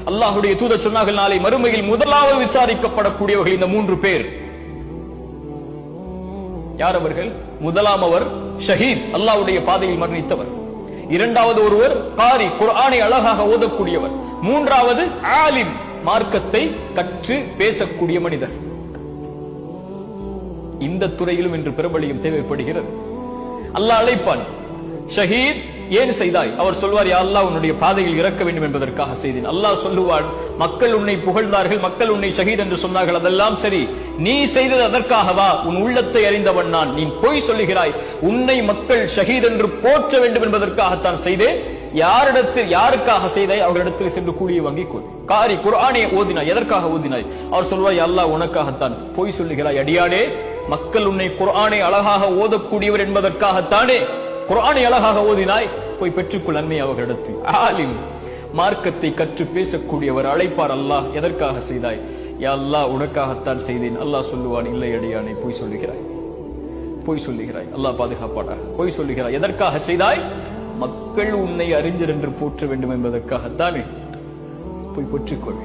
அல்லாஹ்வுடைய தூதர் சொன்னார்கள், நாளை மறுமையில் முதலாவது விசாரிக்கப்படக்கூடியவர்கள் இந்த 3 பேர். யார் அவர்கள்? முதலாம் அவர் ஷஹீத், அல்லாஹ்வுடைய பாதையில் மரணித்தவர். இரண்டாவது ஒருவர் காரி, குர்ஆனை அழகாக ஓதக்கூடியவர். மூன்றாவது ஆலிம், மார்க்கத்தை கற்று பேசக்கூடிய மனிதர். இந்த துறையிலும் இன்று பிரபலியம் தேவைப்படுகிறது. அல்லாஹ் அழைப்பான், ஷஹீத் ஏன் செய்தாய்? அவர் சொல்வார், யா அல்லாஹ், உன்னுடைய பாதையில் இறக்க வேண்டும் என்பதற்காக செய்தேன். அல்லாஹ் சொல்லுவான், மக்கள் உன்னை புகழ்ந்தார்கள், மக்கள் உன்னை ஷஹீத் என்று சொன்னார்கள், அதெல்லாம் சரி, நீ செய்தது அதற்காகவா? உன் உள்ளத்தை அறிந்தவன் நான். நீ பொய் சொல்லுகிறாய். உன்னை மக்கள் ஷஹீத் என்று போற்ற வேண்டும் என்பதற்காகத்தான் செய்தேன். யாருக்காக செய்தாய்? அவர்களிடத்தில் சென்று கூலியை வாங்கிக் கொள். காரி, குர்ஆனை ஓதினாய், எதற்காக ஓதினாய்? அவர் சொல்வார், யா அல்லாஹ், உனக்காகத்தான். பொய் சொல்லுகிறாய் அடியானே, மக்கள் உன்னை குர்ஆனை அழகாக ஓதக்கூடியவர் என்பதற்காகத்தானே குர்ஆனை அழகாக ஓதினாய், போய் பெற்றுக்கொள் நன்மை அவர்களிடத்தில். ஆலிம், மார்க்கத்தை கற்று பேசக்கூடியவர் அழைப்பார், அல்லாஹ், எதற்காக செய்தாய்? யா அல்லாஹ், உனக்காகத்தான் செய்தேன். அல்லாஹ் சொல்லுவான், இல்லை அடியானே, பொய் சொல்லுகிறாய், பொய் சொல்லுகிறாய். அல்லாஹ் பாதுகாப்பானாக. பொய் சொல்லுகிறாய். எதற்காக செய்தாய்? மக்கள் உன்னை அறிஞர் என்று போற்ற வேண்டும் என்பதற்காகத்தானே, போய் பெற்றுக்கொள்.